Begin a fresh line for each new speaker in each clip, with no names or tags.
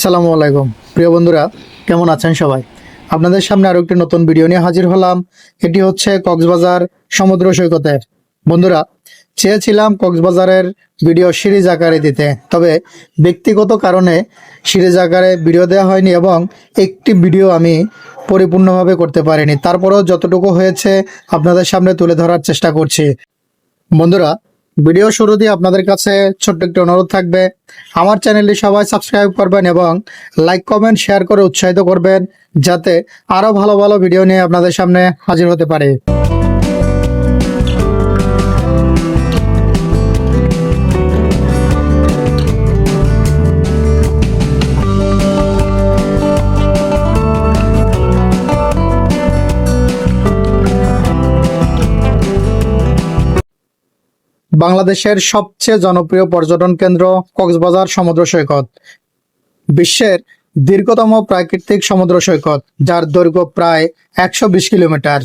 আসসালামু আলাইকুম প্রিয় বন্ধুরা, কেমন আছেন সবাই? আপনাদের সামনে আরো একটি নতুন ভিডিও নিয়ে হাজির হলাম। এটি হচ্ছে কক্সবাজার সমুদ্র সৈকতের। বন্ধুরা, চেয়েছিলাম কক্সবাজারের ভিডিও সিরিজ আকারে দিতে, তবে ব্যক্তিগত কারণে সিরিজ আকারে ভিডিও দেওয়া হয়নি এবং একটি ভিডিও আমি পরিপূর্ণভাবে করতে পারিনি। তারপরেও যতটুকু হয়েছে আপনাদের সামনে তুলে ধরার চেষ্টা করছি। বন্ধুরা, ভিডিও শুরু দিয়ে আপনাদের কাছে ছোট্ট একটি অনুরোধ থাকবে, আমার চ্যানেলটি সবাই সাবস্ক্রাইব করবেন এবং লাইক কমেন্ট শেয়ার করে উৎসাহিত করবেন, যাতে আরো ভালো ভালো ভিডিও নিয়ে আপনাদের সামনে হাজির হতে পারে। বাংলাদেশের সবচেয়ে জনপ্রিয় পর্যটন কেন্দ্র কক্সবাজার সমুদ্র সৈকত বিশ্বের দীর্ঘতম প্রাকৃতিক সমুদ্র সৈকত, যার দৈর্ঘ্য প্রায় 120 কিলোমিটার।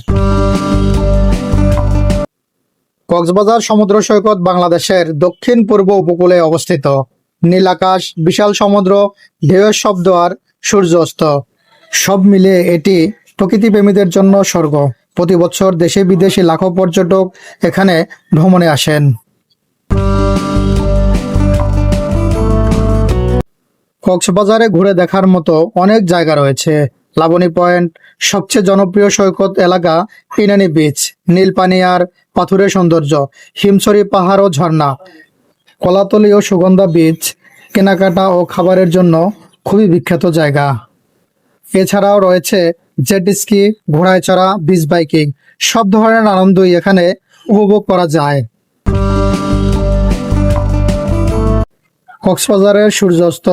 কক্সবাজার সমুদ্র সৈকত বাংলাদেশের দক্ষিণ পূর্ব উপকূলে অবস্থিত। নীল আকাশ, বিশাল সমুদ্র, ঢেউয়ের শব্দ আর সূর্যাস্ত সব মিলিয়ে এটি প্রকৃতিপ্রেমীদের জন্য স্বর্গ। প্রতি বছর দেশে বিদেশি লাখো পর্যটক এখানে ভ্রমণে আসেন। কক্সবাজারে ঘুরে দেখার মতো অনেক জায়গা রয়েছে। লাবণী পয়েন্ট, সবচেয়ে জনপ্রিয় সৈকত এলাকা ইনানি বিচ, নীল পানি আর পাথুরে সৌন্দর্য, হিমছড়ি পাহাড় ও ঝর্ণা, কলাতলি ও সুগন্ধা বিচ কেনাকাটা ও খাবারের জন্য খুবই বিখ্যাত জায়গা। এছাড়াও রয়েছে জেট স্কি, ঘোড়ায় চড়া, বিচ বাইকিং, সব ধরনের আনন্দই এখানে উপভোগ করা যায়। কক্সবাজারের সূর্যাস্ত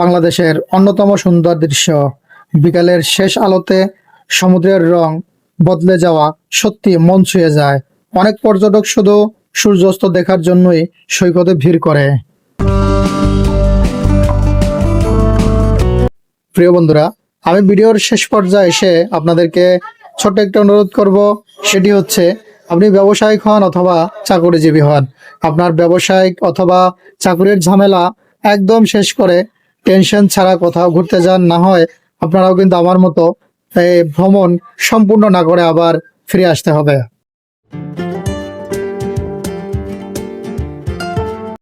বাংলাদেশের অন্যতম সুন্দর দৃশ্য। বিকালের শেষ আলোতে সমুদ্রের রং বদলে যাওয়া সত্যি মন ছুঁয়ে যায়। অনেক পর্যটক শুধু সূর্যাস্ত দেখার জন্যই সৈকতে ভিড় করে। প্রিয় বন্ধুরা, আমি ভিডিওর শেষ পর্যায়ে এসে আপনাদেরকে ছোট্ট একটা অনুরোধ করব, সেটি হচ্ছে আপনি ব্যবসায়িক হন অথবা চাকরিজীবী হন, আপনার ব্যবসায়িক অথবা চাকরির ঝামেলা একদম শেষ করে টেনশন ছাড়া কোথাও ঘুরতে যান। না হয় আপনারাও কিন্তু আমার মতো ভ্রমণ সম্পূর্ণ না করে আবার ফিরে আসতে হবে।